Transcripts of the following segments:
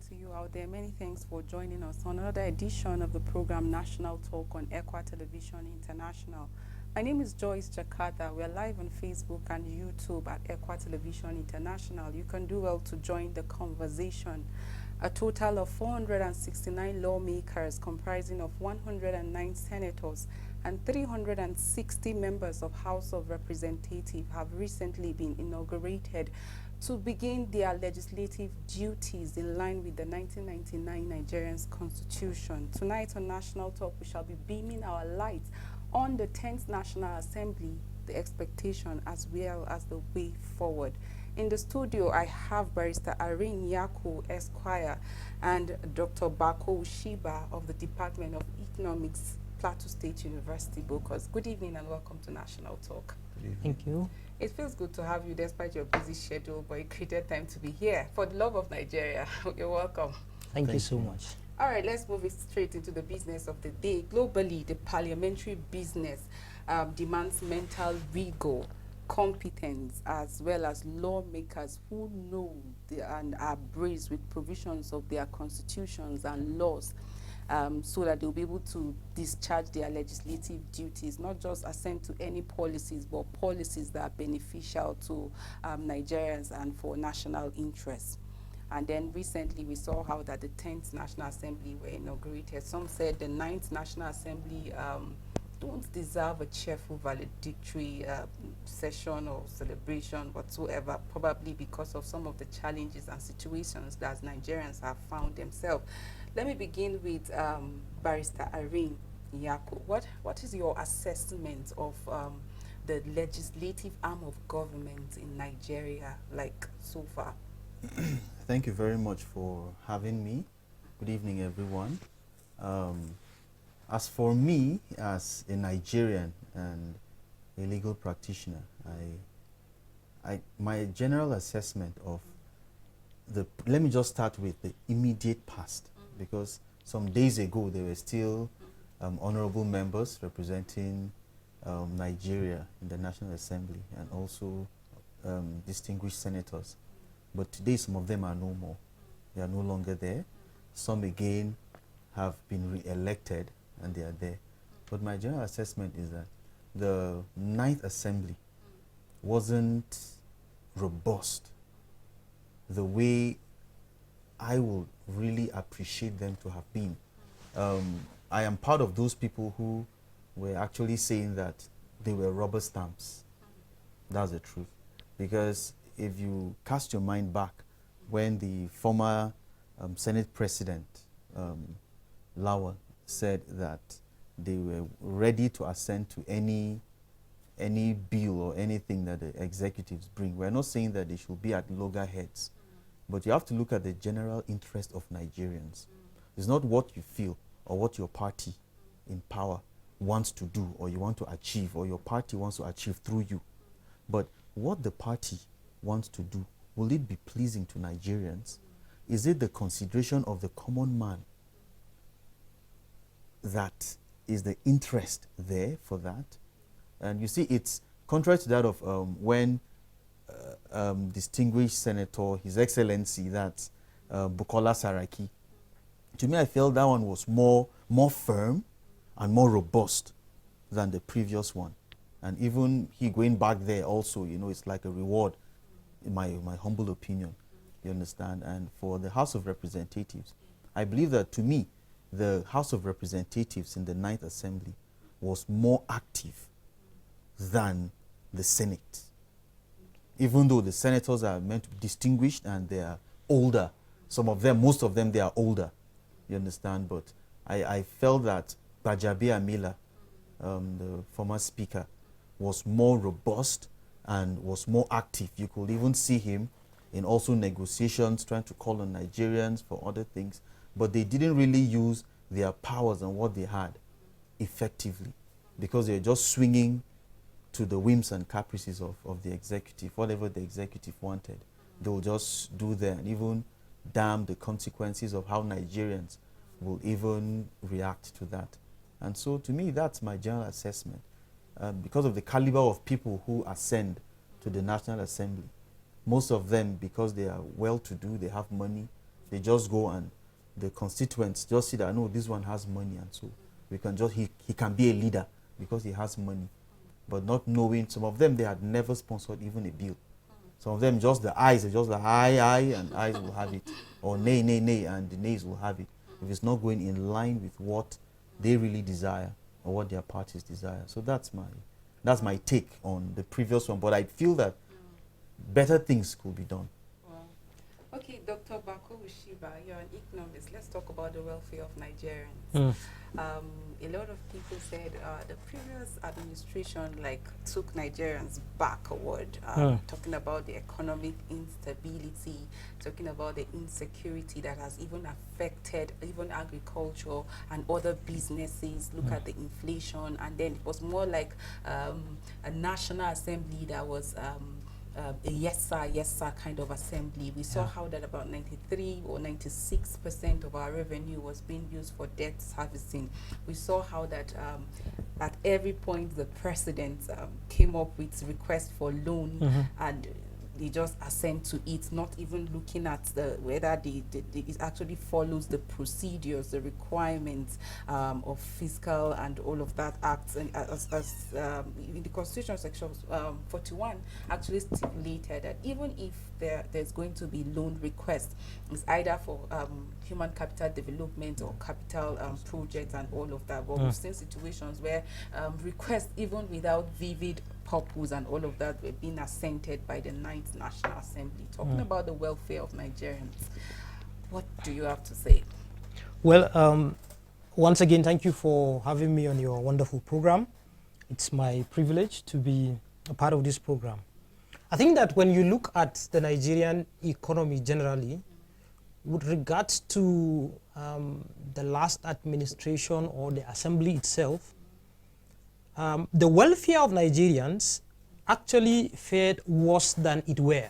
to you out there. Many thanks for joining us on another edition of the program National Talk on ECWA Television International. My name is Joyce Jakarta. We are live on Facebook and YouTube at ECWA Television International. You can do well to join the conversation. A total of 469 lawmakers comprising of 109 senators and 360 members of House of Representatives have recently been inaugurated to begin their legislative duties in line with the 1999 Nigerian Constitution. Tonight on National Talk, we shall be beaming our light on the 10th National Assembly, the expectation as well as the way forward. In the studio, I have Barrister Irene Yaku, Esquire, and Dr. Bako Ushiba of the Department of Economics, Plateau State University, Bokos. Good evening and welcome to National Talk. Thank you. It feels good to have you despite your busy schedule, but you created time to be here. For the love of Nigeria, you're welcome. Thank you so much. All right, let's move it straight into the business of the day. Globally, the parliamentary business demands mental rigor, competence, as well as lawmakers who know and are braced with provisions of their constitutions and laws, so that they'll be able to discharge their legislative duties, not just assent to any policies, but policies that are beneficial to Nigerians and for national interests. And then recently we saw how that the 10th National Assembly were inaugurated. Some said the 9th National Assembly don't deserve a cheerful valedictory session or celebration whatsoever, probably because of some of the challenges and situations that Nigerians have found themselves. Let me begin with Barrister Irene Yaku. What is your assessment of the legislative arm of government in Nigeria, like so far? Thank you very much for having me. Good evening, everyone. As for me, as a Nigerian and a legal practitioner, my general assessment of let me just start with the immediate past, because some days ago there were still honorable members representing Nigeria in the National Assembly and also distinguished senators. But today some of them are no more. They are no longer there. Some again have been re-elected and they are there. But my general assessment is that the 9th Assembly wasn't robust the way I would really appreciate them to have been. I am part of those people who were actually saying that they were rubber stamps. That's the truth. Because if you cast your mind back when the former Senate President, Lawal, said that they were ready to assent to any bill or anything that the executives bring. We're not saying that they should be at loggerheads, but you have to look at the general interest of Nigerians. It's not what you feel or what your party in power wants to do or you want to achieve or your party wants to achieve through you, but what the party wants to do. Will it be pleasing to Nigerians? Is it the consideration of the common man that is the interest there for that? And you see, it's contrary to that of when distinguished Senator, His Excellency, that's Bukola Saraki. To me, I felt that one was more firm and more robust than the previous one. And even he going back there also, you know, it's like a reward, in my humble opinion, you understand? And for the House of Representatives, I believe that, to me, the House of Representatives in the 9th Assembly was more active than the Senate. Even though the senators are meant to be distinguished and they are older, some of them, most of them, they are older, you understand? But I felt that Bajabi Amila, the former speaker, was more robust and was more active. You could even see him in also negotiations, trying to call on Nigerians for other things, but they didn't really use their powers and what they had effectively, because they're just swinging to the whims and caprices of the executive. Whatever the executive wanted, they'll just do there and even damn the consequences of how Nigerians will even react to that. And so to me, that's my general assessment. Because of the caliber of people who ascend to the National Assembly. Most of them, because they are well-to-do, they have money, They just go and the constituents just see that, no, this one has money, and so we can just, he can be a leader because he has money. But not knowing, some of them, they had never sponsored even a bill. Some of them, just the eyes, just the aye, and eyes will have it. Or nay, nay, nay, and the nays will have it. If it's not going in line with what they really desire or what their parties desire. So that's my take on the previous one. But I feel that better things could be done. Wow. Okay, Dr. Bako Ushiba, you're an economist. Let's talk about the welfare of Nigerians. A lot of people said the previous administration took Nigerians backward, talking about the economic instability, talking about the insecurity that has even affected even agriculture and other businesses. Look at the inflation, and then it was more like a National Assembly that was a yes sir kind of assembly. We saw how that about 93 or 96% of our revenue was being used for debt servicing. We saw how that at every point the president came up with requests for loan, and they just assent to it, not even looking at whether it actually follows the procedures, the requirements of fiscal and all of that acts. And as in the Constitution section 41 actually stipulated that even if there's going to be loan requests, it's either for human capital development or capital projects and all of that. But we've seen situations where requests, even without vivid purpose and all of that, were being assented by the 9th National Assembly. Talking about the welfare of Nigerians, what do you have to say? Well, once again, thank you for having me on your wonderful program. It's my privilege to be a part of this program. I think that when you look at the Nigerian economy generally, with regards to the last administration or the assembly itself, the welfare of Nigerians actually fared worse than it were.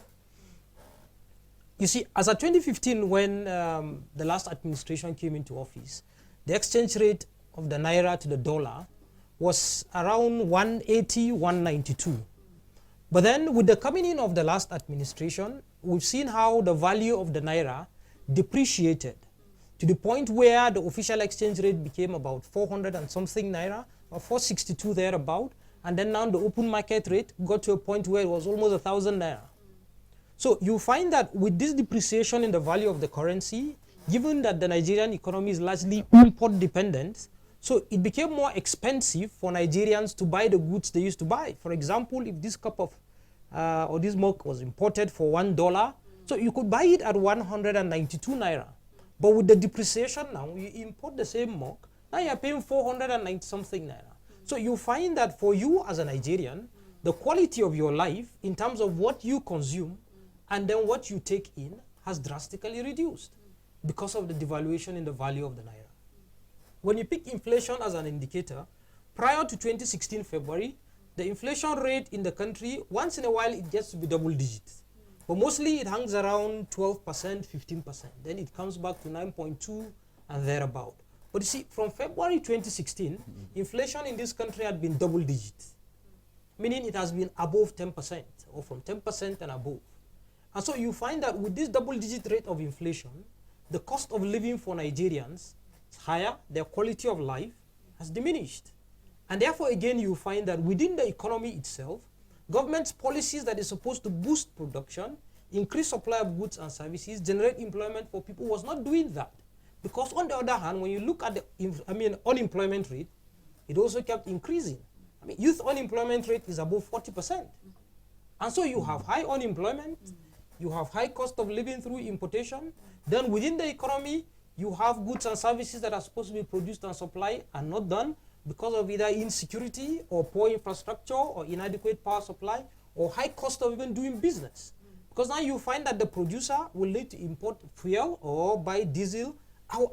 You see, as of 2015, when the last administration came into office, the exchange rate of the naira to the dollar was around 180, 192. But then with the coming in of the last administration, we've seen how the value of the naira depreciated to the point where the official exchange rate became about 400 and something naira, or 462 thereabout, and then now the open market rate got to a point where it was almost 1,000 naira. So you find that with this depreciation in the value of the currency, given that the Nigerian economy is largely import dependent, so it became more expensive for Nigerians to buy the goods they used to buy. For example, if this cup of or this milk was imported for $1, so you could buy it at 192 naira. But with the depreciation now, you import the same milk, now you're paying 490 something naira. So you find that for you as a Nigerian, the quality of your life in terms of what you consume and then what you take in has drastically reduced because of the devaluation in the value of the naira. When you pick inflation as an indicator, prior to 2016 February, the inflation rate in the country, once in a while it gets to be double digits. But mostly it hangs around 12%, 15%. Then it comes back to 9.2 and thereabout. But you see, from February 2016, inflation in this country had been double digits, meaning it has been above 10% or from 10% and above. And so you find that with this double digit rate of inflation, the cost of living for Nigerians is higher, their quality of life has diminished. And therefore, again, you find that within the economy itself, government's policies that is supposed to boost production, increase supply of goods and services, generate employment for people, was not doing that. Because on the other hand, when you look at the unemployment rate, it also kept increasing. Youth unemployment rate is above 40%. And so you have high unemployment, you have high cost of living through importation. Then within the economy, you have goods and services that are supposed to be produced and supplied and not done because of either insecurity or poor infrastructure or inadequate power supply or high cost of even doing business. Because now you find that the producer will need to import fuel or buy diesel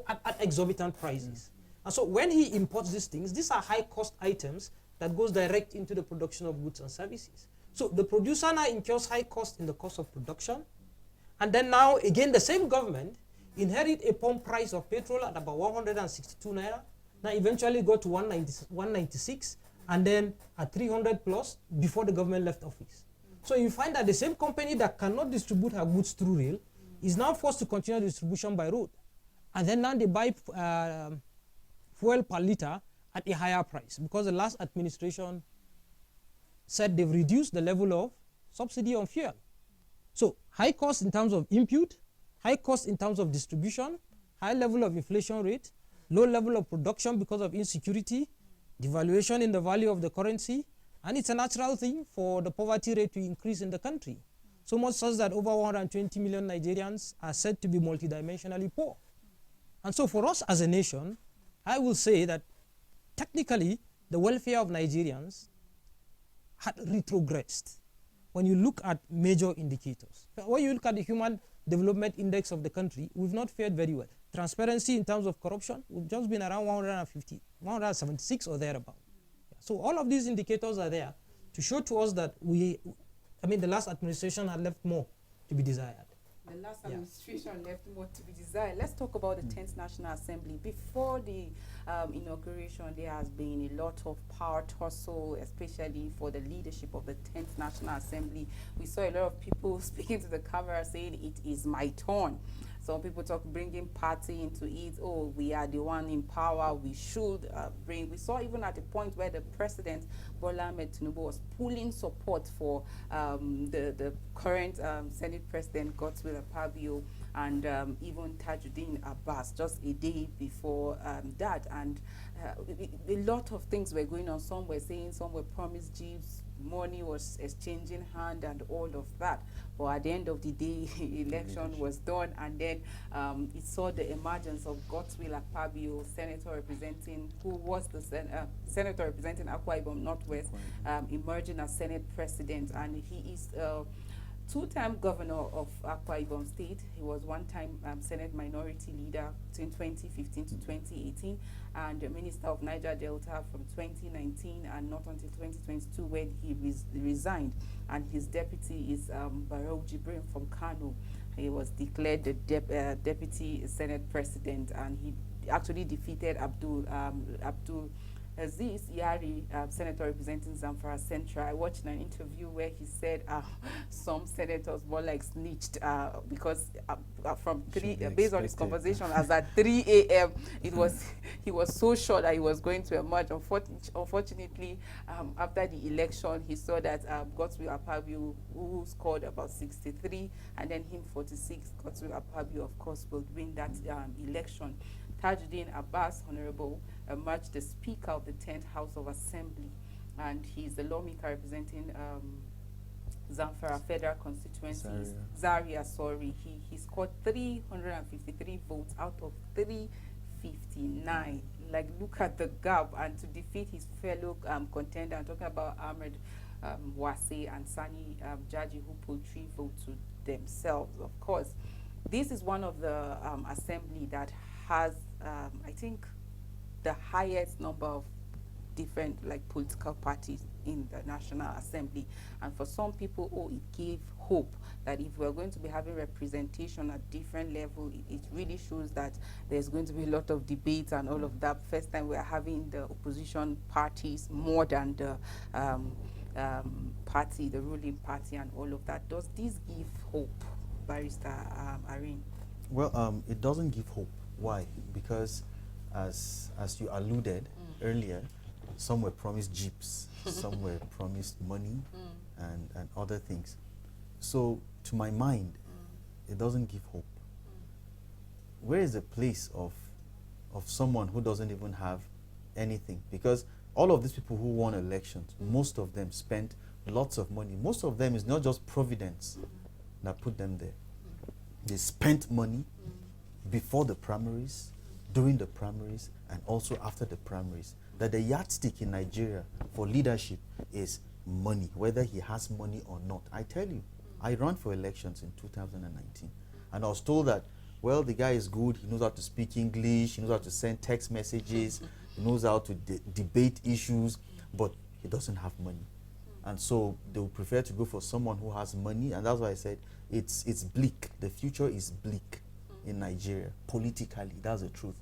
at exorbitant prices. And so when he imports these things, these are high cost items that goes direct into the production of goods and services. So the producer now incurs high cost in the cost of production. And then now again, the same government inherit a pump price of petrol at about 162 naira. Now eventually got to 196 and then at 300 plus before the government left office. So you find that the same company that cannot distribute her goods through rail is now forced to continue distribution by road. And then now they buy fuel per liter at a higher price because the last administration said they've reduced the level of subsidy on fuel. So high cost in terms of input, high cost in terms of distribution, high level of inflation rate, low level of production because of insecurity, devaluation in the value of the currency, and it's a natural thing for the poverty rate to increase in the country. So much such that over 120 million Nigerians are said to be multidimensionally poor. And so for us as a nation, I will say that technically the welfare of Nigerians had retrogressed when you look at major indicators. When you look at the Human Development Index of the country, we've not fared very well. Transparency in terms of corruption, we've just been around 150, 176 or thereabout. So all of these indicators are there to show to us that the last administration had left more to be desired. The last administration left more to be desired. Let's talk about the 10th National Assembly. Before the inauguration, there has been a lot of power tussle, especially for the leadership of the 10th National Assembly. We saw a lot of people speaking to the camera saying, "It is my turn." Some people talk bringing party into it. Oh, we are the one in power. We should bring. We saw even at a point where the president, Bola Ahmed Tinubu, was pulling support for the current Senate President, Godswill Akpabio, and even Tajuddin Abbas just a day before that. And a lot of things were going on. Some were saying, some were promised jeeps, money was exchanging hand and all of that. But at the end of the day, election was done, and then it saw the emergence of Godswill Akpabio, senator representing senator representing Akwa Ibom Northwest, emerging as Senate President, and he is two-time governor of Akwa Ibom State. He was one-time Senate Minority Leader between 2015 to 2018, and Minister of Niger Delta from 2019 and not until 2022 when he resigned. And his deputy is Barrow Jibrin from Kano. He was declared the Deputy Senate President, and he actually defeated Abdul Aziz Yari, senator representing Zamfara Central. I watched an interview where he said some senators more like snitched because from 3, based on his conversation, as at 3 a.m. he was so sure that he was going to emerge. Unfortunately, after the election, he saw that Godswill Akpabio, who scored about 63, and then him 46, Godswill Akpabio, of course, will win that election. Tajuddin Abbas, Honorable, emerged the Speaker of the 10th House of Assembly, and he's the lawmaker representing Zamfara Federal Constituency, Zaria, sorry. He scored 353 votes out of 359. Like, look at the gap, and to defeat his fellow contender, I'm talking about Ahmed Wase and Sani Jaji, who pulled 3 votes to themselves. Of course, this is one of the assembly that has, I think, the highest number of different political parties in the National Assembly. And for some people, it gave hope that if we're going to be having representation at different levels, it really shows that there's going to be a lot of debate and all of that. First time we're having the opposition parties more than the the ruling party and all of that. Does this give hope, Barrister Irene? Well, it doesn't give hope. Why? Because as you alluded earlier, some were promised jeeps, some were promised money and other things. So to my mind, it doesn't give hope. Where is the place of someone who doesn't even have anything? Because all of these people who won elections, most of them spent lots of money. Most of them is not just Providence that put them there. They spent money before the primaries, during the primaries, and also after the primaries. That the yardstick in Nigeria for leadership is money, whether he has money or not. I tell you, I ran for elections in 2019, and I was told that, well, the guy is good, he knows how to speak English, he knows how to send text messages, he knows how to debate issues, but he doesn't have money. And so they would prefer to go for someone who has money, and that's why I said it's bleak. The future is bleak in Nigeria, politically. That's the truth.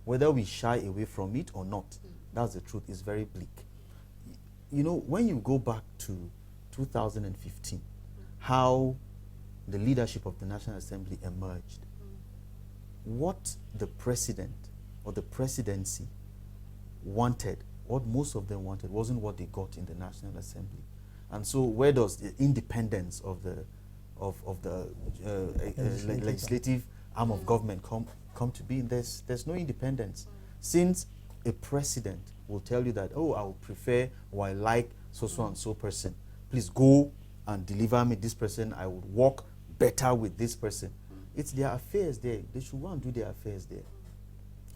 Whether we shy away from it or not, that's the truth. It's very bleak. You know, when you go back to 2015, how the leadership of the National Assembly emerged, what the president or the presidency wanted, what most of them wanted, wasn't what they got in the National Assembly. And so where does the independence of the legislative arm of government come to be? There's no independence. Since a president will tell you that, oh, I would prefer or I like so and so person, please go and deliver me this person, I would work better with this person. It's their affairs there. They should go and do their affairs there.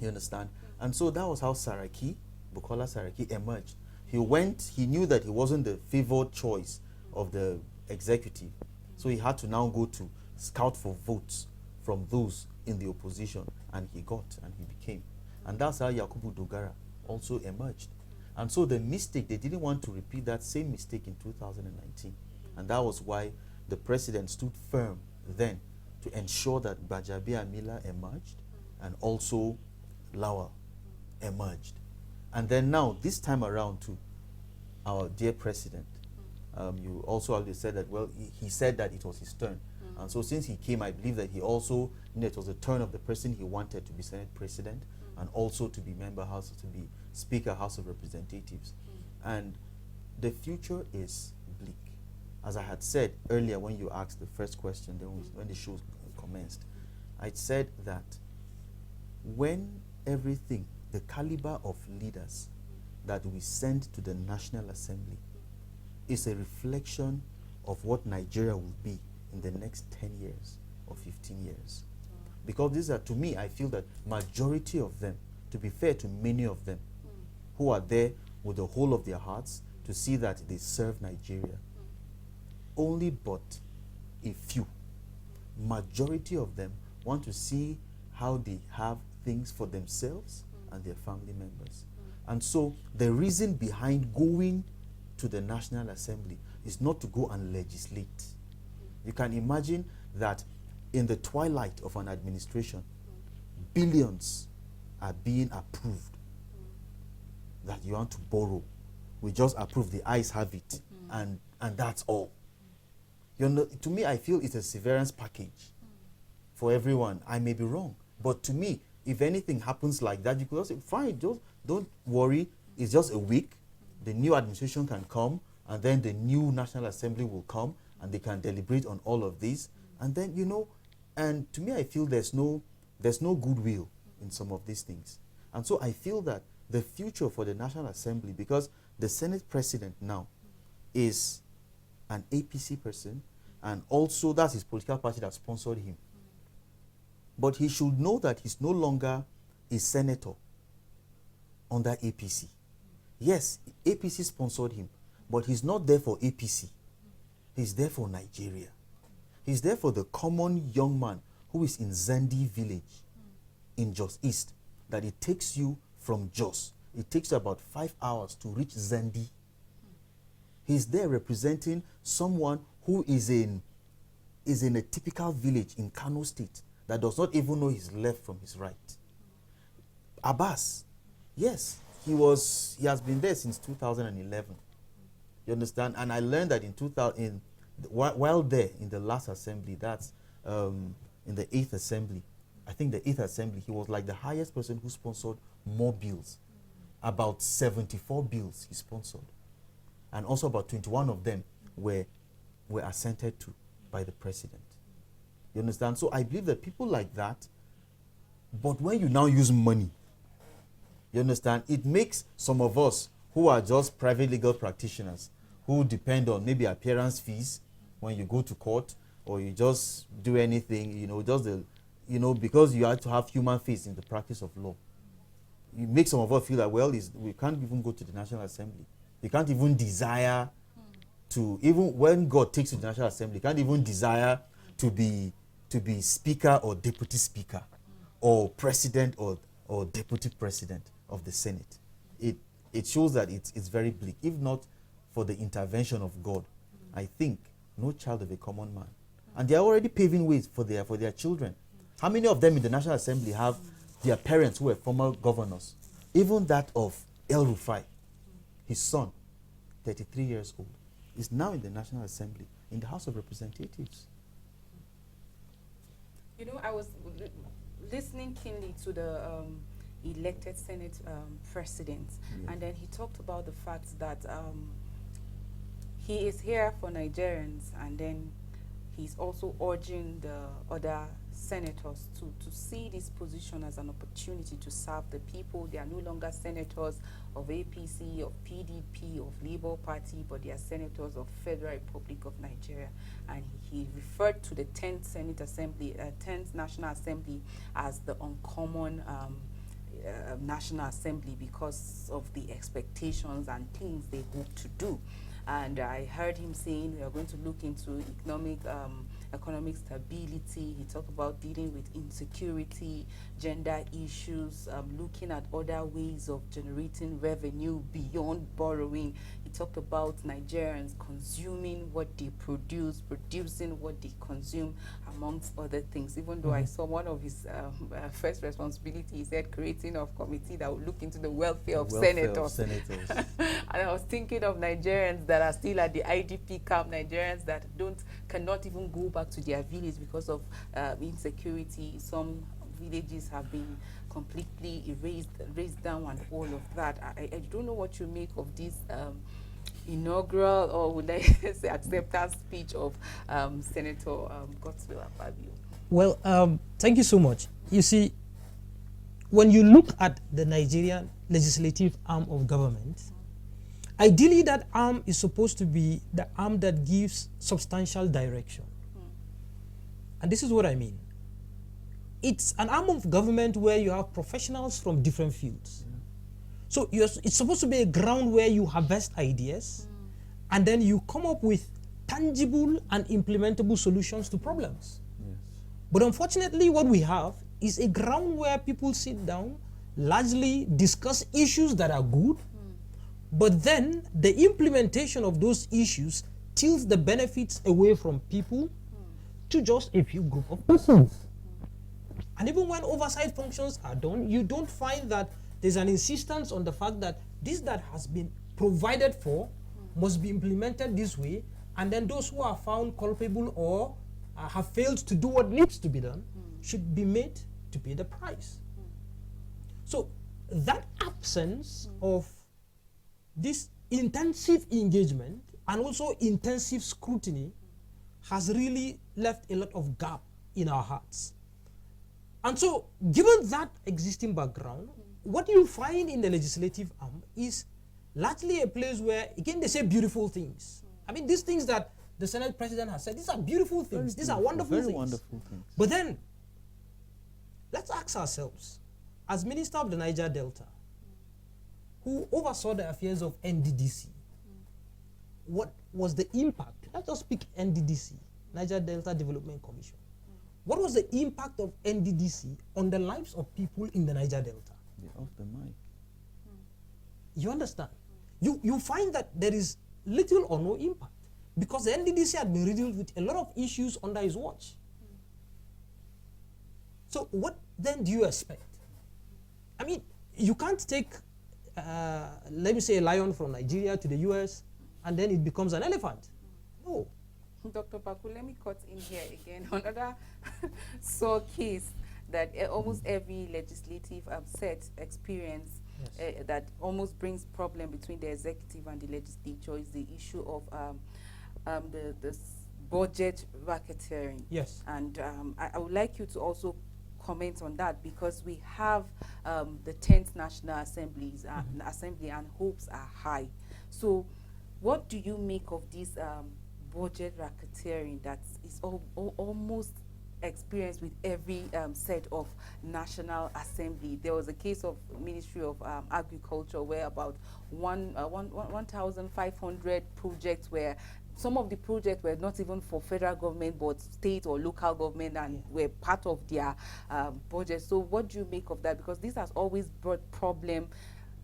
You understand? And so that was how Saraki, Bukola Saraki, emerged. He knew that he wasn't the favored choice of the executive. So he had to now go to scout for votes from those in the opposition. And he got, and he became. And that's how Yakubu Dogara also emerged. And so the mistake, they didn't want to repeat that same mistake in 2019. And that was why the president stood firm then to ensure that Bajabi Amila emerged and also Lawal emerged. And then now, this time around too, our dear president, you also already said that, well, he said that it was his turn. And so since he came, I believe that he also knew it was the turn of the person he wanted to be Senate president and also to be member house, to be Speaker, House of Representatives. And the future is bleak. As I had said earlier when you asked the first question, then when the show commenced, I said that when everything, the caliber of leaders that we send to the National Assembly is a reflection of what Nigeria will be in the next 10 years or 15 years. Because these are, to me, I feel that majority of them, to be fair to many of them, who are there with the whole of their hearts to see that they serve Nigeria, only but a few, majority of them want to see how they have things for themselves and their family members. And so the reason behind going to the National Assembly is not to go and legislate. You can imagine that in the twilight of an administration, billions are being approved that you want to borrow. We just approve, the eyes have it, and that's all. You know, to me, I feel it's a severance package for everyone. I may be wrong, but to me, if anything happens like that, you could also say, fine, just don't worry, it's just a week. The new administration can come, and then the new National Assembly will come, and they can deliberate on all of this. And then, you know, and to me, I feel there's no goodwill in some of these things. And so I feel that the future for the National Assembly, because the Senate president now is an APC person, and also that's his political party that sponsored him. But he should know that he's no longer a senator under APC. Yes, APC sponsored him, but he's not there for APC. He's there for Nigeria. He's there for the common young man who is in Zandi village in Jos East, that it takes you from Jos. It takes you about 5 hours to reach Zandi. He's there representing someone who is in a typical village in Kano State that does not even know his left from his right. Abbas, yes, he has been there since 2011. You understand? And I learned that while there in the last assembly, that's in the 8th assembly, I think the 8th assembly, he was like the highest person who sponsored more bills. About 74 bills he sponsored. And also about 21 of them were assented to by the president. You understand? So I believe that people like that, but when you now use money, you understand, it makes some of us who are just private legal practitioners, who depend on maybe appearance fees when you go to court, or you just do anything, you know, because you have to have human face in the practice of law. It makes some of us feel that, well, we can't even go to the National Assembly. You can't even desire to, even when God takes you to the National Assembly, you can't even desire to be Speaker or Deputy Speaker or President or Deputy President of the Senate. It shows that it's very bleak. If not for the intervention of God, I think no child of a common man. And they're already paving ways for their children. How many of them in the National Assembly have their parents who were former governors? Even that of El Rufai, his son, 33 years old, is now in the National Assembly, in the House of Representatives. You know, I was listening keenly to the elected Senate president, Yes. and then he talked about the fact that he is here for Nigerians, and then he's also urging the other senators to see this position as an opportunity to serve the people. They are no longer senators of APC, of PDP, of Labour Party, but they are senators of Federal Republic of Nigeria. And he referred to the 10th Senate Assembly, 10th National Assembly as the uncommon National Assembly because of the expectations and things they hope to do. And I heard him saying we are going to look into economic stability. He talked about dealing with insecurity, gender issues, looking at other ways of generating revenue beyond borrowing. He talked about Nigerians consuming what they produce, producing what they consume, amongst other things. Even though I saw one of his first responsibilities, he said creating a committee that would look into the welfare of senators. And I was thinking of Nigerians that are still at the IDP camp, Nigerians that cannot even go back to their village because of insecurity. Some villages have been completely razed down and all of that. I don't know what you make of this inaugural, or would I say acceptance speech of Senator Godswill Akpabio. Well, thank you so much. You see, when you look at the Nigerian legislative arm of government, ideally that arm is supposed to be the arm that gives substantial direction. And this is what I mean. It's an arm of government where you have professionals from different fields. So it's supposed to be a ground where you harvest ideas and then you come up with tangible and implementable solutions to problems. Yes. But unfortunately, what we have is a ground where people sit down, largely discuss issues that are good, but then the implementation of those issues tilts the benefits away from people to just a few group of persons. And even when oversight functions are done, you don't find that there's an insistence on the fact that this that has been provided for must be implemented this way, and then those who are found culpable or have failed to do what needs to be done should be made to pay the price. So that absence of this intensive engagement and also intensive scrutiny has really left a lot of gap in our hearts. And so, given that existing background, what you find in the legislative arm is largely a place where, again, they say beautiful things. I mean, these things that the Senate President has said, these are beautiful things. These are wonderful very things. wonderful things. But then, let's ask ourselves, as Minister of the Niger Delta, who oversaw the affairs of NDDC, what was the impact? Let's just pick NDDC, Niger Delta Development Commission. What was the impact of NDDC on the lives of people in the Niger Delta? Yeah, off the mic. You understand? You find that there is little or no impact because the NDDC had been riddled with a lot of issues under his watch. So what then do you expect? I mean, you can't take, let me say, a lion from Nigeria to the US and then it becomes an elephant. No. Dr. Baku, let me cut in here again. Another sore case that almost every legislative set experience that almost brings problem between the executive and the legislature is the issue of the budget racketeering. Yes. And I would like you to also comment on that because we have the 10th National Assembly and hopes are high. So what do you make of this budget racketeering that is almost experienced with every set of National Assembly? There was a case of Ministry of Agriculture where about 1,500 projects were, some of the projects were not even for federal government but state or local government and were part of their budget. So what do you make of that? Because this has always brought problem.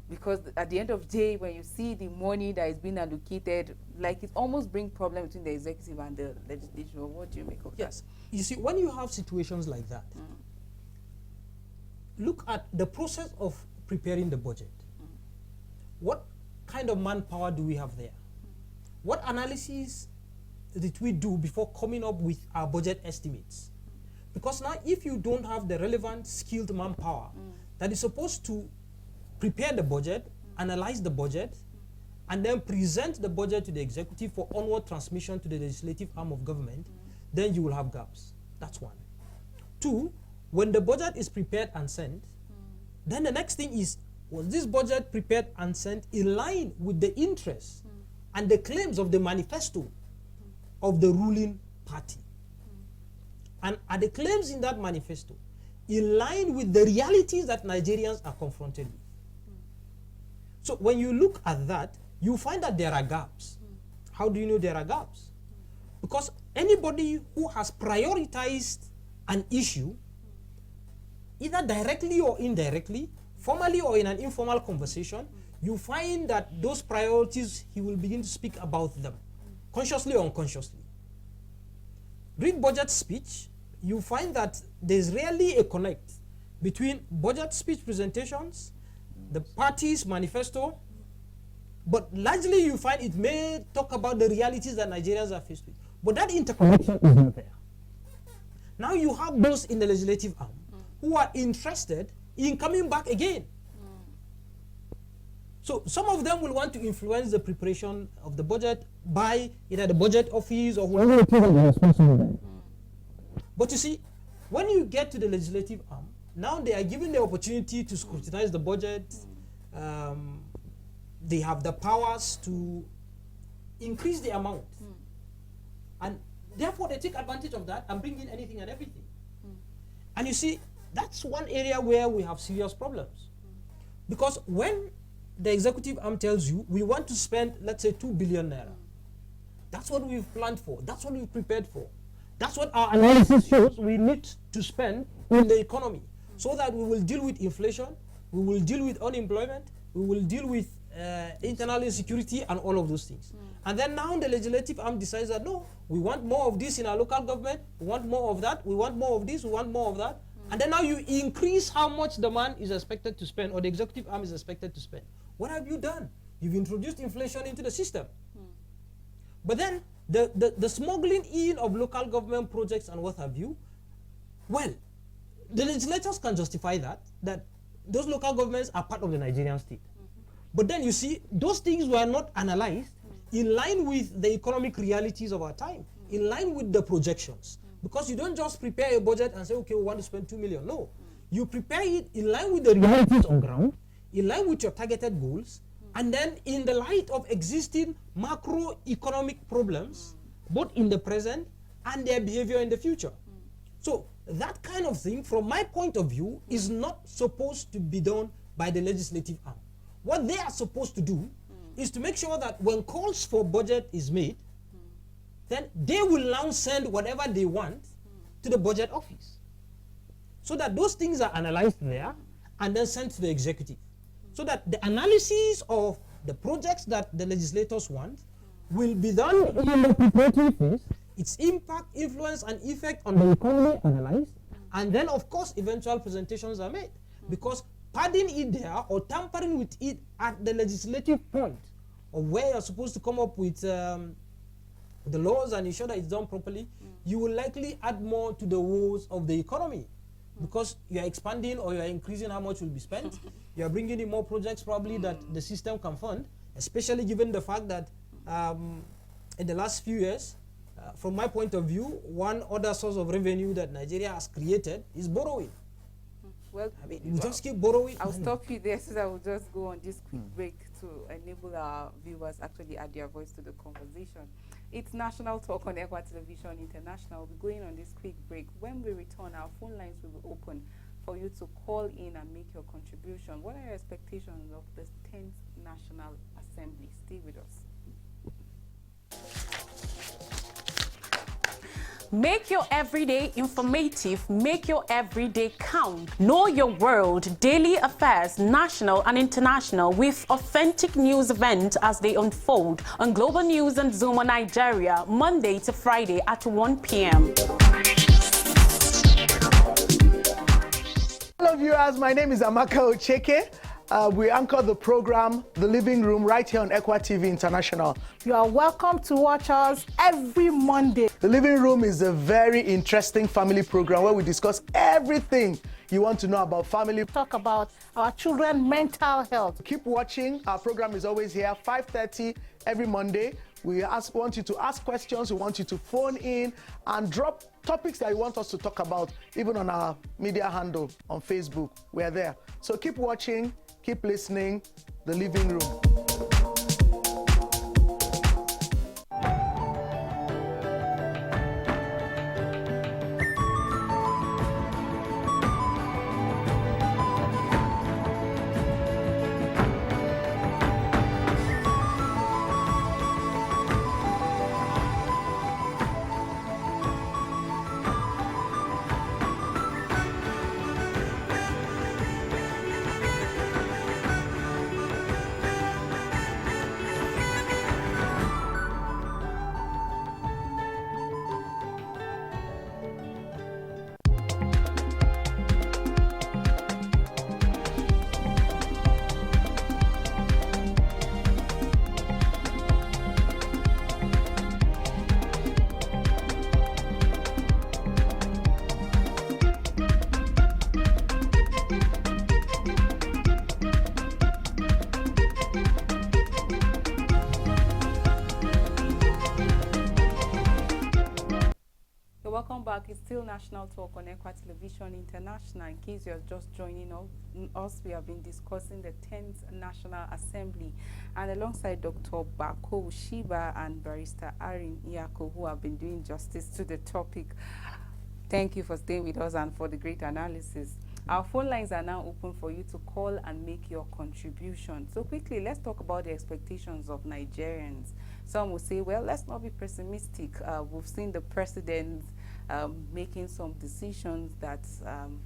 Because at the end of the day, when you see the money that is being allocated, like it almost brings problem between the executive and the legislature. What do you make of that? You see, when you have situations like that, look at the process of preparing the budget. What kind of manpower do we have there? What analysis did we do before coming up with our budget estimates? Because now if you don't have the relevant skilled manpower that is supposed to prepare the budget, analyze the budget, and then present the budget to the executive for onward transmission to the legislative arm of government, then you will have gaps. That's one. Two, when the budget is prepared and sent, then the next thing is, was this budget prepared and sent in line with the interests and the claims of the manifesto of the ruling party? And are the claims in that manifesto in line with the realities that Nigerians are confronted with? So when you look at that, you find that there are gaps. How do you know there are gaps? Because anybody who has prioritized an issue, either directly or indirectly, formally or in an informal conversation, you find that those priorities, he will begin to speak about them, consciously or unconsciously. Read budget speech, you find that there's rarely a connect between budget speech presentations, the party's manifesto, but largely you find it may talk about the realities that Nigerians are faced with. But that interconnection is not there. Now you have those in the legislative arm who are interested in coming back again. So some of them will want to influence the preparation of the budget by either the budget office or whoever it is that is responsible. But you see, when you get to the legislative arm, now they are given the opportunity to scrutinize the budget. They have the powers to increase the amount. And therefore they take advantage of that and bring in anything and everything. And you see, that's one area where we have serious problems. Because when the executive arm tells you, we want to spend, let's say, 2 billion naira. That's what we've planned for. That's what we've prepared for. That's what our analysis shows we need to spend in the economy, so that we will deal with inflation, we will deal with unemployment, we will deal with internal insecurity and all of those things. And then now the legislative arm decides that no, we want more of this in our local government, we want more of that, we want more of this, we want more of that. And then now you increase how much the man is expected to spend, or the executive arm is expected to spend. What have you done? You've introduced inflation into the system. But then the smuggling in of local government projects and what have you, well, the legislators can justify that those local governments are part of the Nigerian state. But then you see, those things were not analyzed in line with the economic realities of our time, in line with the projections. Because you don't just prepare a budget and say, okay, we want to spend 2 million. No, you prepare it in line with the realities on ground, in line with your targeted goals, and then in the light of existing macroeconomic problems, both in the present and their behavior in the future. So that kind of thing, from my point of view, is not supposed to be done by the legislative arm. What they are supposed to do is to make sure that when calls for budget is made, then they will now send whatever they want to the budget office, so that those things are analyzed there and then sent to the executive, so that the analysis of the projects that the legislators want will be done in the preparatory phase, its impact, influence, and effect on the economy analyzed, and then of course eventual presentations are made. Because padding it there or tampering with it at the legislative point of where you're supposed to come up with the laws and ensure that it's done properly, you will likely add more to the woes of the economy, because you're expanding or you're increasing how much will be spent. You're bringing in more projects probably that the system can fund, especially given the fact that in the last few years, from my point of view, one other source of revenue that Nigeria has created is borrowing. Well, I mean, you just keep borrowing. I'll stop you there, so I will just go on this quick break to enable our viewers actually add their voice to the conversation. It's National Talk on ECWA Television International. We're going on this quick break. When we return, our phone lines will be open for you to call in and make your contribution. What are your expectations of the 10th National Assembly? Stay with us. Make your everyday informative, make your everyday count. Know your world, daily affairs, national and international, with authentic news events as they unfold on Global News and Zoom on Nigeria, Monday to Friday at 1 p.m. Hello viewers, my name is Amaka Ocheke. We anchor the program, The Living Room, right here on ECWA TV International. You are welcome to watch us every Monday. The Living Room is a very interesting family program where we discuss everything you want to know about family. Talk about our children's mental health. Keep watching. Our program is always here, 5:30 every Monday. We want you to ask questions. We want you to phone in and drop topics that you want us to talk about, even on our media handle on Facebook. We're there. So keep watching, keep listening. The Living Room. Welcome back. It's still National Talk on ECWA Television International. In case you're just joining us, we have been discussing the 10th National Assembly, and alongside Dr. Bako Shiba and Barrister Arin Iyako, who have been doing justice to the topic. Thank you for staying with us and for the great analysis. Our phone lines are now open for you to call and make your contribution. So quickly, let's talk about the expectations of Nigerians. Some will say, well, let's not be pessimistic. We've seen the president making some decisions that some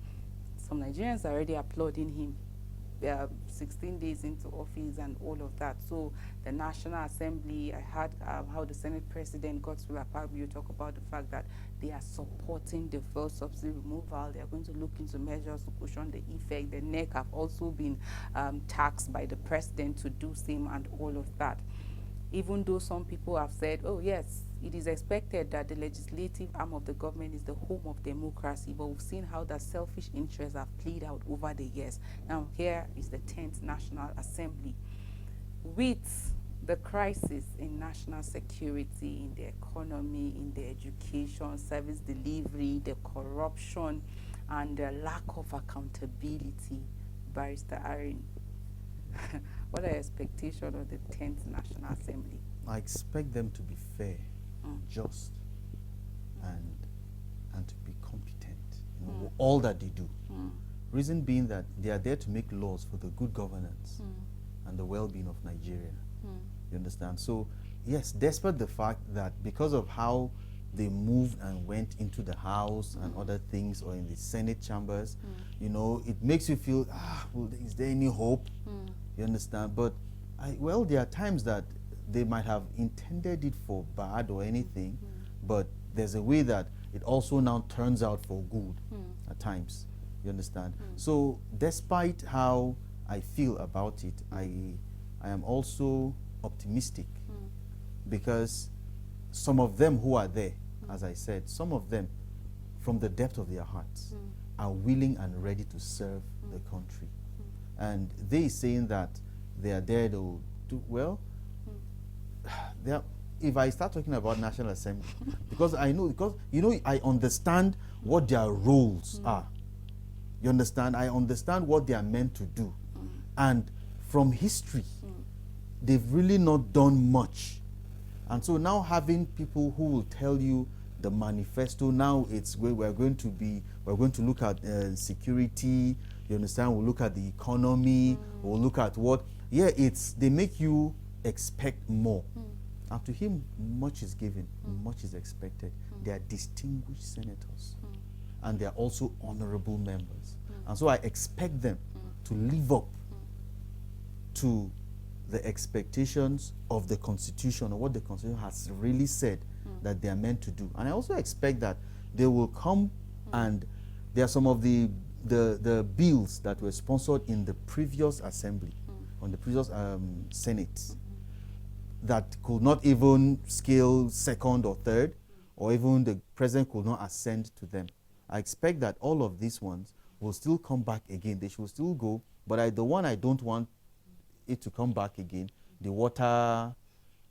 Nigerians are already applauding him. 16 days into office and all of that. So the National Assembly, I heard how the Senate President Godswill Akpabio talk about the fact that they are supporting the fuel subsidy removal. They are going to look into measures to cushion the effect. The NEC have also been taxed by the president to do same and all of that. Even though some people have said, oh yes, it is expected that the legislative arm of the government is the home of democracy, but we've seen how the selfish interests have played out over the years. Now here is the 10th National Assembly. With the crisis in national security, in the economy, in the education, service delivery, the corruption, and the lack of accountability, Barrister Arin, what are your expectations of the 10th National Assembly? I expect them to be fair, just, and to be competent in all that they do. Reason being that they are there to make laws for the good governance and the well-being of Nigeria. You understand? So, yes, despite the fact that because of how they moved and went into the House and other things, or in the Senate chambers, you know, it makes you feel, well, is there any hope? You understand? But, well, there are times that they might have intended it for bad or anything, but there's a way that it also now turns out for good at times. You understand? So, despite how I feel about it, I am also optimistic because some of them who are there, as I said, some of them from the depth of their hearts are willing and ready to serve the country. And they saying that they are there to do well. If I start talking about National Assembly, because I know, I understand what their roles are. You understand? I understand what they are meant to do. And from history, they've really not done much. And so now having people who will tell you the manifesto, now it's where we're going to look at security, you understand? We'll look at the economy, we'll look at what, they make you expect more. And to him, much is given, much is expected. They are distinguished senators. And they are also honorable members. And so I expect them to live up to the expectations of the Constitution, or what the Constitution has really said that they are meant to do. And I also expect that they will come and there are some of the the bills that were sponsored in the previous assembly, on the previous Senate, that could not even scale second or third, or even the president could not assent to them. I expect that all of these ones will still come back again. They should still go, but the one I don't want it to come back again, the water,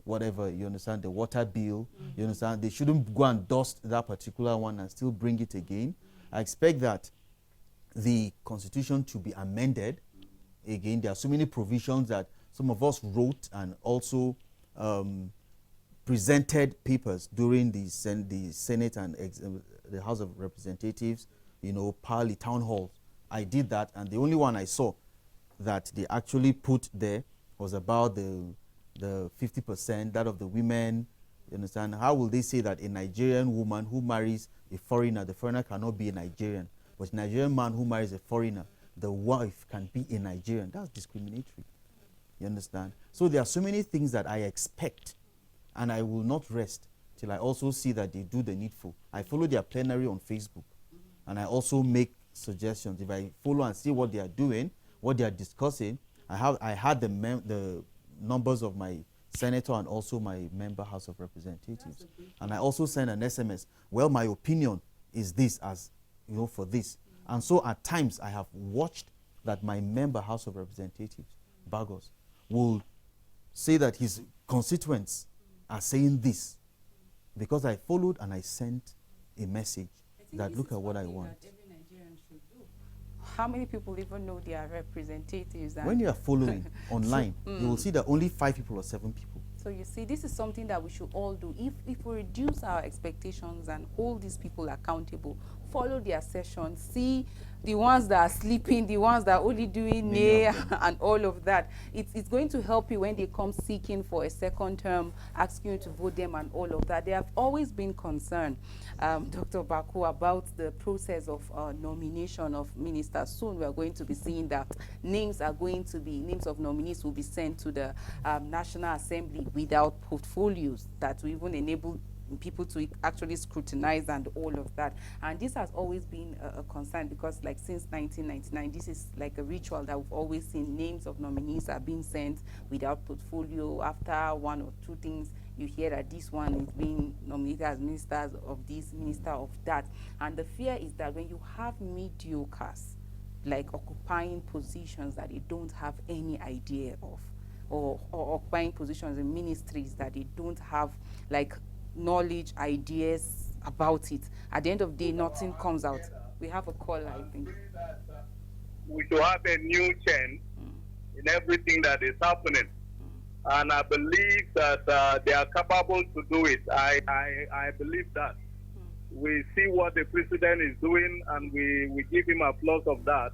whatever, you understand, the water bill, you understand, they shouldn't go and dust that particular one and still bring it again. I expect that the constitution to be amended again. There are so many provisions that some of us wrote and also presented papers during the Senate and the House of Representatives, you know, Parley, town halls. I did that, and the only one I saw that they actually put there was about the 50%, that of the women. You understand? How will they say that a Nigerian woman who marries a foreigner, the foreigner cannot be a Nigerian, but a Nigerian man who marries a foreigner, the wife can be a Nigerian? That's discriminatory. You understand? So there are so many things that I expect, and I will not rest till I also see that they do the needful. I follow their plenary on Facebook, and I also make suggestions. If I follow and see what they are doing, what they are discussing, I had the numbers of my senator and also my member House of Representatives, and I also send an SMS. Well, my opinion is this, as you know, for this. And so at times I have watched that my member House of Representatives, Bagos, will say that his constituents are saying this, because I followed and I sent a message that look at what I want. How many people even know their representatives? When you are following online, you will see that only 5 people or 7 people. So you see, this is something that we should all do. If we reduce our expectations and hold these people accountable, follow their sessions, see the ones that are sleeping, the ones that are only doing nay and all of that. It's going to help you when they come seeking for a second term, asking you to vote them and all of that. They have always been concerned, Dr. Baku, about the process of nomination of ministers. Soon we are going to be seeing that names of nominees will be sent to the National Assembly without portfolios, that will even enable people to actually scrutinize and all of that. And this has always been a concern, because like since 1999, this is like a ritual that we've always seen. Names of nominees are being sent without portfolio. After 1 or 2 things, you hear that this one is being nominated as minister of this, minister of that. And the fear is that when you have mediocres like occupying positions that they don't have any idea of, or occupying positions in ministries that they don't have like knowledge, ideas about it, at the end of the day, nothing comes out. We have a caller, I think. We should have a new change in everything that is happening. And I believe that they are capable to do it. I believe that. We see what the president is doing, and we give him applause of that.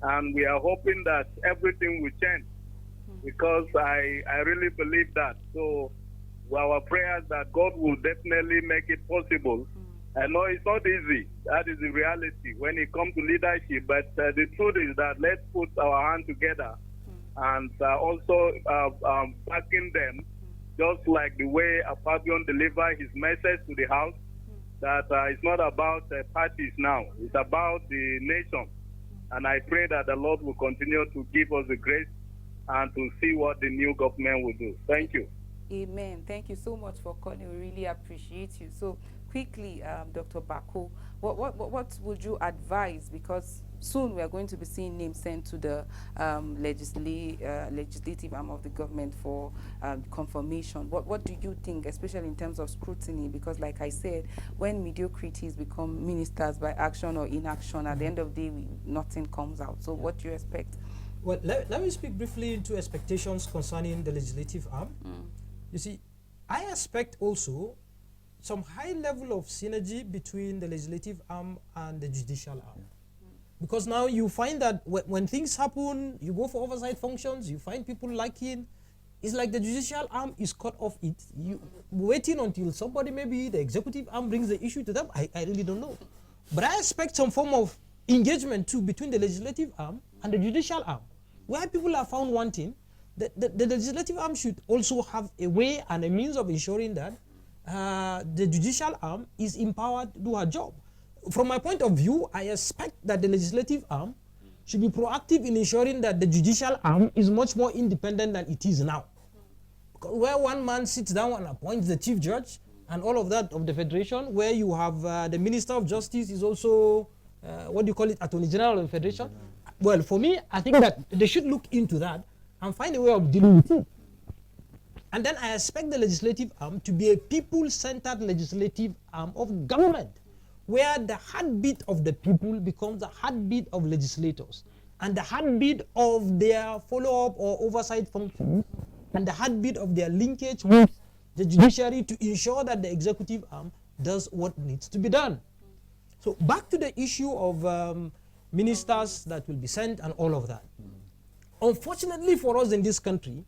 And we are hoping that everything will change, because I really believe that. So our prayers that God will definitely make it possible. I know it's not easy. That is the reality when it comes to leadership. But the truth is that let's put our hand together and also backing them, just like the way Fabian delivered his message to the House, that it's not about parties now. It's about the nation. And I pray that the Lord will continue to give us the grace and to see what the new government will do. Thank you. Amen. Thank you so much for calling. We really appreciate you. So quickly, Dr. Baku, what would you advise? Because soon we are going to be seeing names sent to the legislative arm of the government for confirmation. What do you think, especially in terms of scrutiny? Because like I said, when mediocrities become ministers by action or inaction, at the end of the day, nothing comes out. So what do you expect? Well, let me speak briefly into expectations concerning the legislative arm. You see, I expect also some high level of synergy between the legislative arm and the judicial arm. Because now you find that when things happen, you go for oversight functions, you find people liking, it's like the judicial arm is cut off it. You waiting until somebody, maybe the executive arm, brings the issue to them. I really don't know. But I expect some form of engagement too between the legislative arm and the judicial arm. Where people are found wanting, the legislative arm should also have a way and a means of ensuring that the judicial arm is empowered to do her job. from my point of view, I expect that the legislative arm should be proactive in ensuring that the judicial arm is much more independent than it is now. Because where one man sits down and appoints the chief judge and all of that of the federation, where you have the Minister of Justice is also, what do you call it, Attorney General of the Federation. Well, for me, I think that they should look into that and find a way of dealing with it. And then I expect the legislative arm to be a people-centered legislative arm of government, where the heartbeat of the people becomes the heartbeat of legislators, and the heartbeat of their follow-up or oversight functions, and the heartbeat of their linkage with the judiciary to ensure that the executive arm does what needs to be done. So back to the issue of ministers that will be sent and all of that. Unfortunately for us in this country,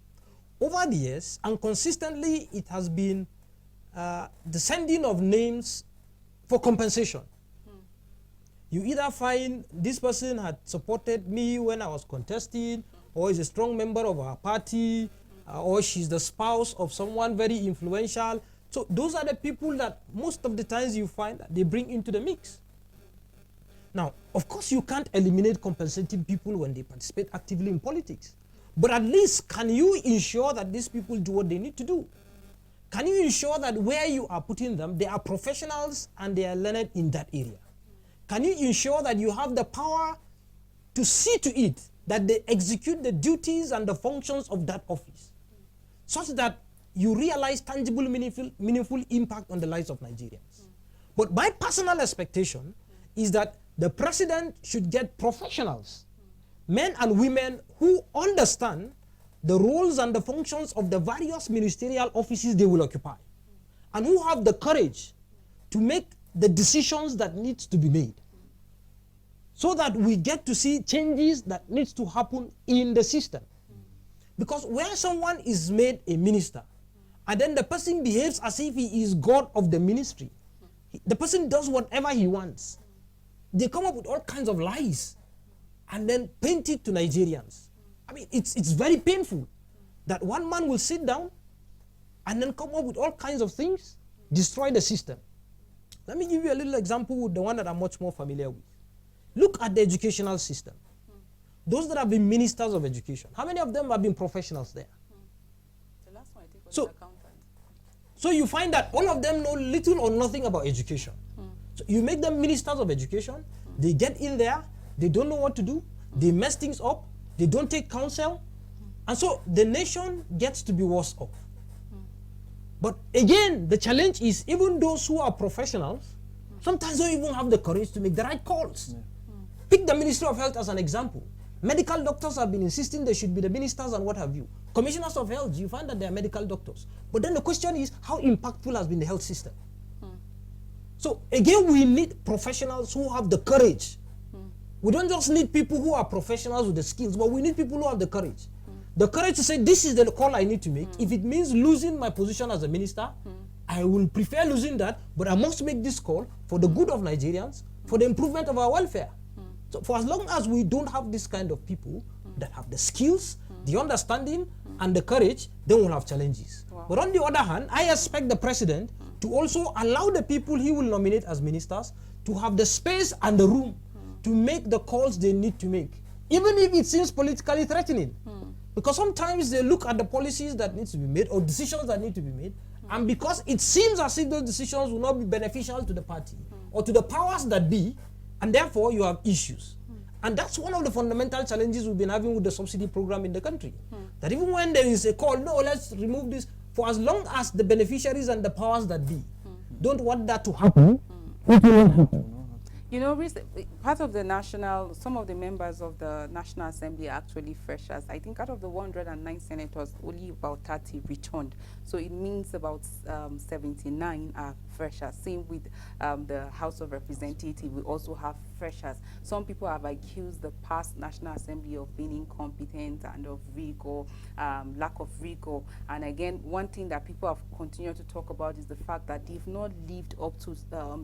over the years, and consistently, it has been the sending of names for compensation. You either find this person had supported me when I was contesting, or is a strong member of our party, or she's the spouse of someone very influential. So those are the people that most of the times you find that they bring into the mix. Now, of course, you can't eliminate compensating people when they participate actively in politics. But at least, can you ensure that these people do what they need to do? Can you ensure that where you are putting them, they are professionals and they are learned in that area? Can you ensure that you have the power to see to it that they execute the duties and the functions of that office, such that you realize tangible, meaningful impact on the lives of Nigerians? But my personal expectation is that the president should get professionals, men and women who understand the roles and the functions of the various ministerial offices they will occupy, and who have the courage to make the decisions that need to be made, so that we get to see changes that needs to happen in the system. Because where someone is made a minister, and then the person behaves as if he is God of the ministry, the person does whatever he wants, they come up with all kinds of lies and then paint it to Nigerians. I mean, it's very painful that one man will sit down and then come up with all kinds of things, destroy the system. Let me give you a little example with the one that I'm much more familiar with. Look at the educational system. Those that have been ministers of education, how many of them have been professionals there? The last one I think was So- the accountant. So you find that all of them know little or nothing about education. So you make them ministers of education, they get in there, they don't know what to do, they mess things up, they don't take counsel, and so the nation gets to be worse off. But again, the challenge is even those who are professionals sometimes don't even have the courage to make the right calls. Pick the Ministry of Health as an example. Medical doctors have been insisting they should be the ministers and what have you. Commissioners of health, you find that they are medical doctors. But then the question is, how impactful has been the health system? So again, we need professionals who have the courage. We don't just need people who are professionals with the skills, but we need people who have the courage. The courage to say, this is the call I need to make. If it means losing my position as a minister, I will prefer losing that, but I must make this call for the good of Nigerians, for the improvement of our welfare. So for as long as we don't have this kind of people that have the skills, the understanding, and the courage, then we'll have challenges. Wow. But on the other hand, I expect the president to also allow the people he will nominate as ministers to have the space and the room to make the calls they need to make, even if it seems politically threatening. Because sometimes they look at the policies that need to be made or decisions that need to be made, and because it seems as if those decisions will not be beneficial to the party or to the powers that be, and therefore you have issues. And that's one of the fundamental challenges we've been having with the subsidy program in the country. That even when there is a call, no, let's remove this, for as long as the beneficiaries and the powers that be don't want that to happen, it will not happen. You know, part of the some of the members of the National Assembly are actually freshers. I think out of the 109 senators, only about 30 returned. So it means about 79 are freshers. Same with the House of Representatives, we also have freshers. Some people have accused the past National Assembly of being incompetent and of rigor, lack of rigor. And again, one thing that people have continued to talk about is the fact that they've not lived up to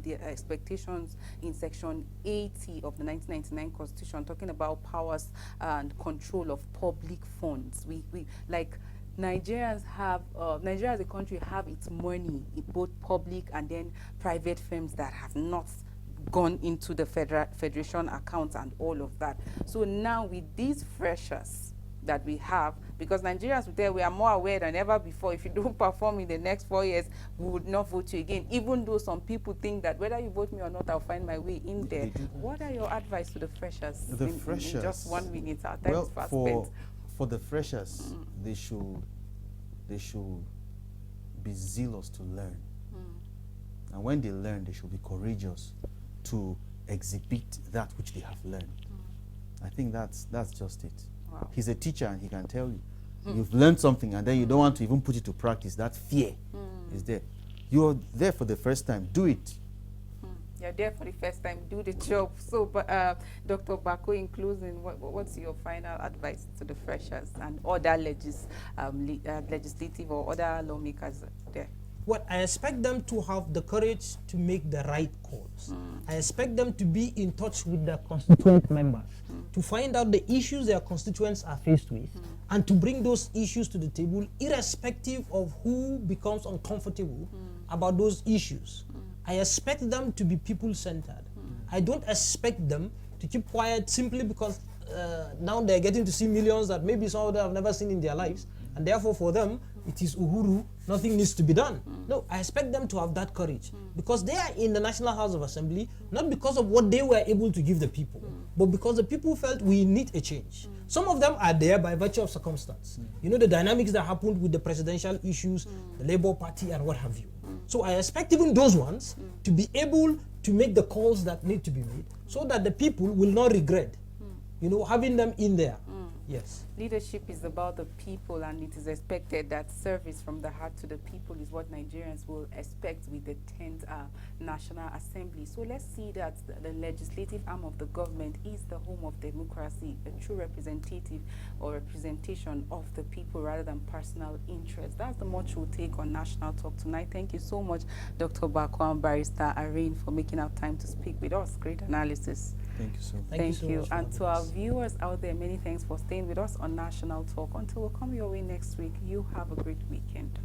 their expectations in Section 80 of the 1999 Constitution, talking about powers and control of public funds. We like Nigerians have, Nigeria as a country have its money in both public and then private firms that have not gone into the federation accounts and all of that. So now with these freshers that we have, because Nigerians there, we are more aware than ever before. If you don't perform in the next 4 years, we would not vote you again, even though some people think that whether you vote me or not, I'll find my way in there. What are your advice to the freshers? The freshers, in just 1 minute, our time is fast spent. For the freshers, they should be zealous to learn. And when they learn, they should be courageous to exhibit that which they have learned. I think that's just it. Wow. He's a teacher and he can tell you. You've learned something and then you don't want to even put it to practice. That fear is there. You're there for the first time. Do it. You're there for the first time. Do the job. So, Dr. Bako, in closing, what's your final advice to the freshers and other legislative or other lawmakers there? Well, I expect them to have the courage to make the right calls. I expect them to be in touch with their constituent members, to find out the issues their constituents are faced with, and to bring those issues to the table, irrespective of who becomes uncomfortable about those issues. I expect them to be people-centered. I don't expect them to keep quiet simply because now they're getting to see millions that maybe some of them have never seen in their lives, and therefore for them, it is uhuru, nothing needs to be done. No, I expect them to have that courage because they are in the National House of Assembly, not because of what they were able to give the people, but because the people felt we need a change. Some of them are there by virtue of circumstance. You know, the dynamics that happened with the presidential issues, the Labour Party and what have you. So I expect even those ones to be able to make the calls that need to be made so that the people will not regret, you know, having them in there. Yes. Leadership is about the people, and it is expected that service from the heart to the people is what Nigerians will expect with the 10th National Assembly. So let's see that the legislative arm of the government is the home of democracy, a true representative or representation of the people rather than personal interest. That's the much we'll take on National Talk tonight. Thank you so much, Dr. Bako and Barrister Irene, for making our time to speak with us. Great analysis. Thank you so much. Thank you so much for And having to our us. viewers out there, many thanks for staying with us on National Talk. Until we come your way next week, you have a great weekend.